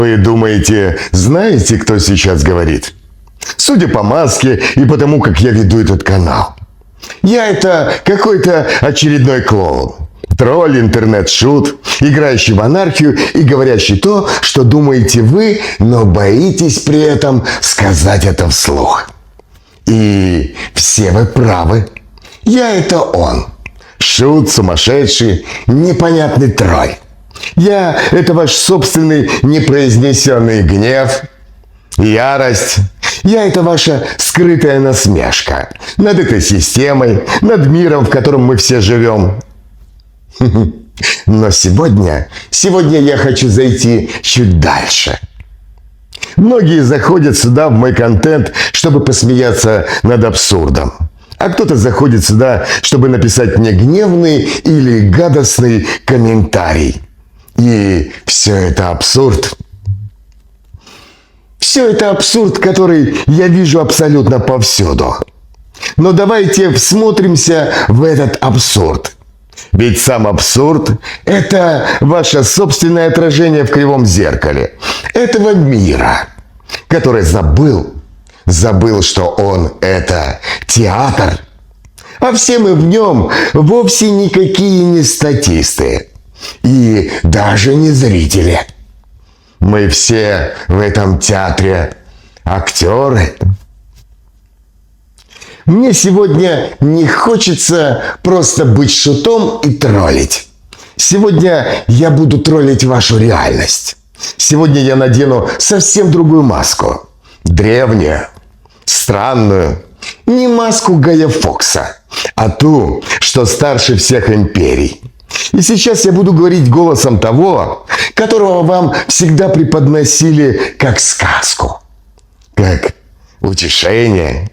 Вы думаете, знаете, кто сейчас говорит? Судя по маске и потому, как я веду этот канал. Я это какой-то очередной клоун. Тролль, интернет-шут, играющий в анархию и говорящий то, что думаете вы, но боитесь при этом сказать это вслух. И все вы правы. Я это он. Шут, сумасшедший, непонятный тролль. Я – это ваш собственный непроизнесенный гнев, ярость. Я – это ваша скрытая насмешка над этой системой, над миром, в котором мы все живем. Но сегодня я хочу зайти чуть дальше. Многие заходят сюда в мой контент, чтобы посмеяться над абсурдом. А кто-то заходит сюда, чтобы написать мне гневный или гадостный комментарий. И все это абсурд. Все это абсурд, который я вижу абсолютно повсюду. Но давайте всмотримся в этот абсурд. Ведь сам абсурд – это ваше собственное отражение в кривом зеркале этого мира, который забыл, что он – это театр. А все мы в нем вовсе никакие не статисты и даже не зрители. Мы все в этом театре актеры. Мне сегодня не хочется просто быть шутом и троллить. Сегодня я буду троллить вашу реальность. Сегодня я надену совсем другую маску. Древнюю, странную. Не маску Гая Фокса, а ту, что старше всех империй. И сейчас я буду говорить голосом того, которого вам всегда преподносили как сказку, как утешение.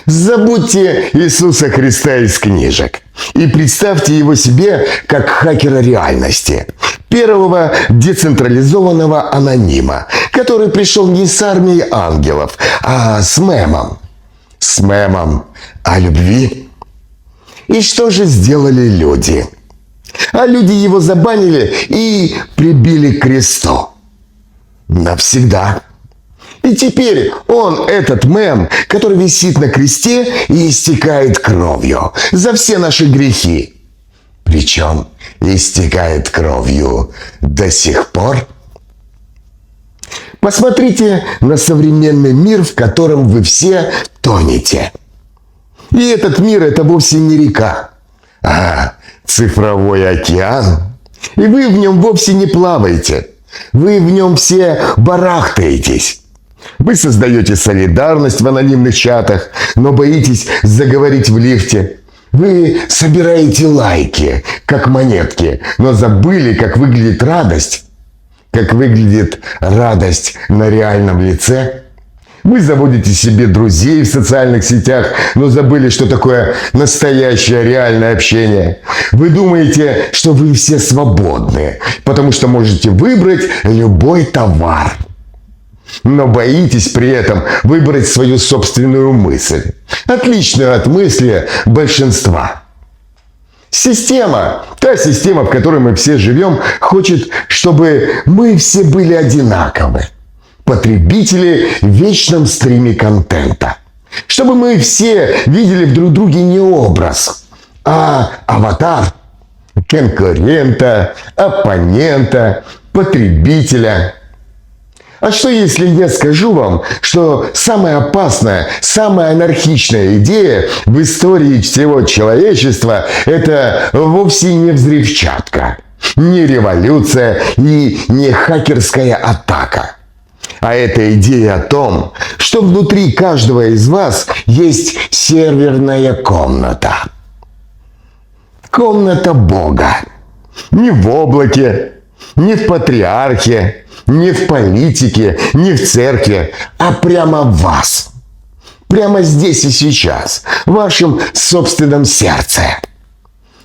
Забудьте Иисуса Христа из книжек и представьте его себе как хакера реальности, первого децентрализованного анонима, который пришел не с армией ангелов, а с мемом. С мемом о любви. И что же сделали люди? А люди его забанили и прибили к кресту. Навсегда. И теперь он, этот мем, который висит на кресте и истекает кровью за все наши грехи. Причем истекает кровью до сих пор. Посмотрите на современный мир, в котором вы все тонете. И этот мир – это вовсе не река, а цифровой океан. И вы в нем вовсе не плаваете. Вы в нем все барахтаетесь. Вы создаете солидарность в анонимных чатах, но боитесь заговорить в лифте. Вы собираете лайки, как монетки, но забыли, как выглядит радость. Как выглядит радость на реальном лице. Вы заводите себе друзей в социальных сетях, но забыли, что такое настоящее реальное общение. Вы думаете, что вы все свободны, потому что можете выбрать любой товар. Но боитесь при этом выбрать свою собственную мысль, отличную от мысли большинства. Система, та система, в которой мы все живем, хочет, чтобы мы все были одинаковы. Потребители в вечном стриме контента. Чтобы мы все видели в друг друге не образ, а аватар конкурента, оппонента, потребителя. А что если я скажу вам, что самая опасная, самая анархичная идея в истории всего человечества – это вовсе не взрывчатка, не революция и не хакерская атака. А это идея о том, что внутри каждого из вас есть серверная комната. Комната Бога. Не в облаке, не в патриархе, не в политике, не в церкви, а прямо в вас. Прямо здесь и сейчас, в вашем собственном сердце.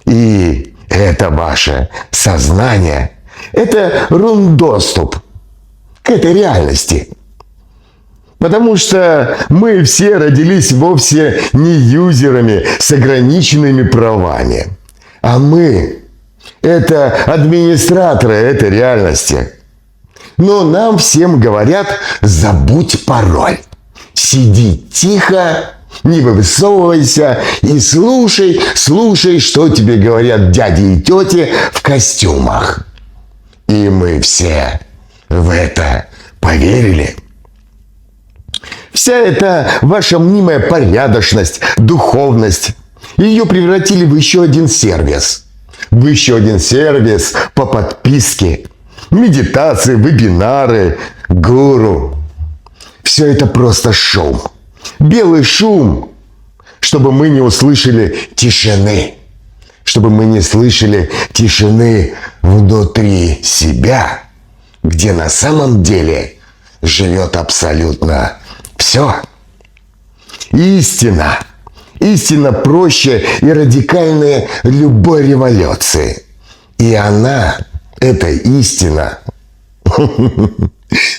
И это ваше сознание, это рун-доступ к этой реальности. Потому что мы все родились вовсе не юзерами с ограниченными правами. А мы – это администраторы этой реальности. Но нам всем говорят: забудь пароль. Сиди тихо, не высовывайся и слушай, что тебе говорят дяди и тети в костюмах. И мы все в это поверили. Вся эта ваша мнимая порядочность, духовность, ее превратили в еще один сервис. В еще один сервис по подписке. Медитации, вебинары, гуру. Все это просто шум. Белый шум, чтобы мы не услышали тишины. Чтобы мы не слышали тишины внутри себя, где на самом деле живет абсолютно все. Истина. Истина проще и радикальнее любой революции. И она, эта истина,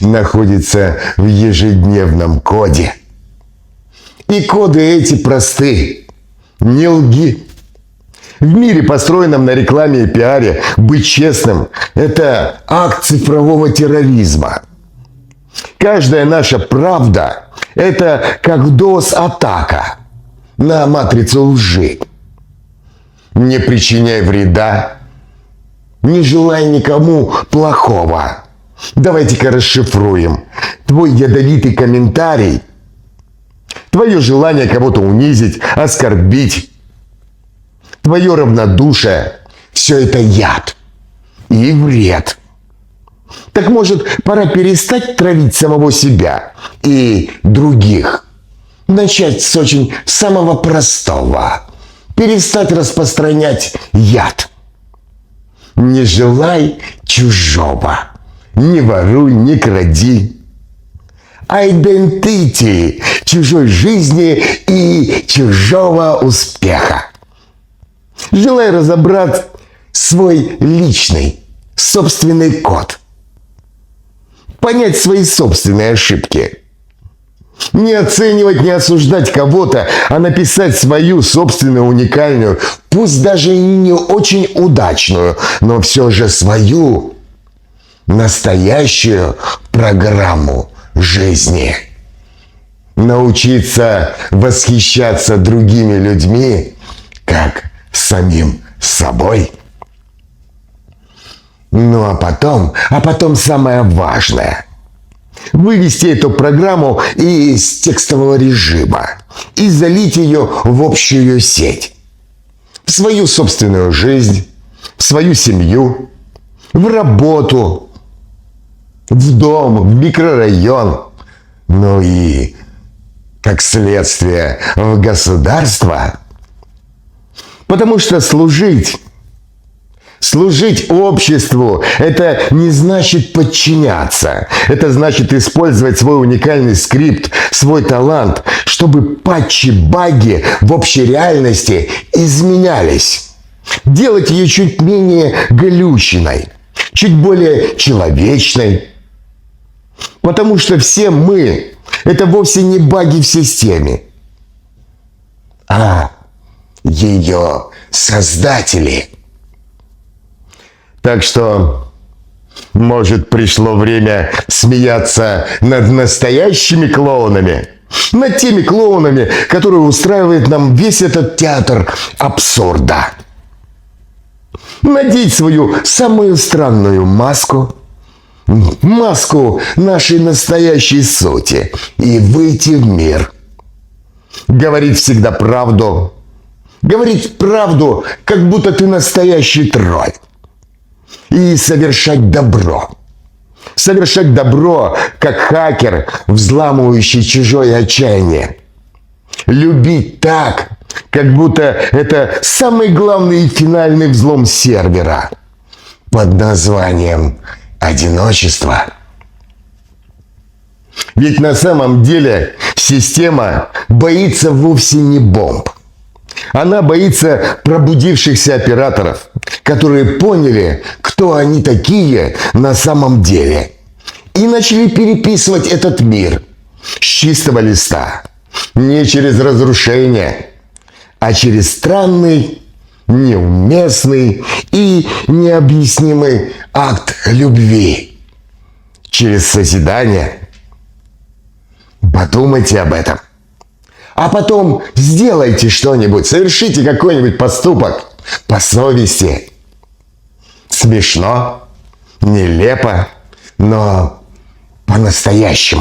находится в ежедневном коде. И коды эти просты. Не лги. В мире, построенном на рекламе и пиаре, быть честным – это акт цифрового терроризма. Каждая наша правда – это как DOS-атака на матрицу лжи. Не причиняй вреда, не желай никому плохого. Давайте-ка расшифруем. Твой ядовитый комментарий, твое желание кого-то унизить, оскорбить, твое равнодушие – все это яд и вред. Так может, пора перестать травить самого себя и других? Начать с очень самого простого. Перестать распространять яд. Не желай чужого. Не воруй, не кради. Identity чужой жизни и чужого успеха. Желай разобрать свой личный, собственный код. Понять свои собственные ошибки. Не оценивать, не осуждать кого-то, а написать свою собственную уникальную, пусть даже и не очень удачную, но все же свою настоящую программу жизни. Научиться восхищаться другими людьми, как самим собой. Ну а потом самое важное. Вывести эту программу из текстового режима и залить ее в общую сеть. В свою собственную жизнь, в свою семью, в работу, в дом, в микрорайон, ну и, как следствие, в государство. Потому что служить обществу – это не значит подчиняться. Это значит использовать свой уникальный скрипт, свой талант, чтобы патчи-баги в общей реальности изменялись. Делать ее чуть менее глючной, чуть более человечной. Потому что все мы – это вовсе не баги в системе, а ее создатели. Так что, может, пришло время смеяться над настоящими клоунами, над теми клоунами, которые устраивает нам весь этот театр абсурда. Надеть свою самую странную маску нашей настоящей сути и выйти в мир. Говорить всегда правду. Говорить правду, как будто ты настоящий тролль. И совершать добро. Совершать добро, как хакер, взламывающий чужое отчаяние. Любить так, как будто это самый главный и финальный взлом сервера под названием «одиночество». Ведь на самом деле система боится вовсе не бомб. Она боится пробудившихся операторов, которые поняли, кто они такие на самом деле, и начали переписывать этот мир с чистого листа, не через разрушение, а через странный, неуместный и необъяснимый акт любви. через созидание. Подумайте об этом. А потом сделайте что-нибудь, совершите какой-нибудь поступок по совести. Смешно, нелепо, но по-настоящему.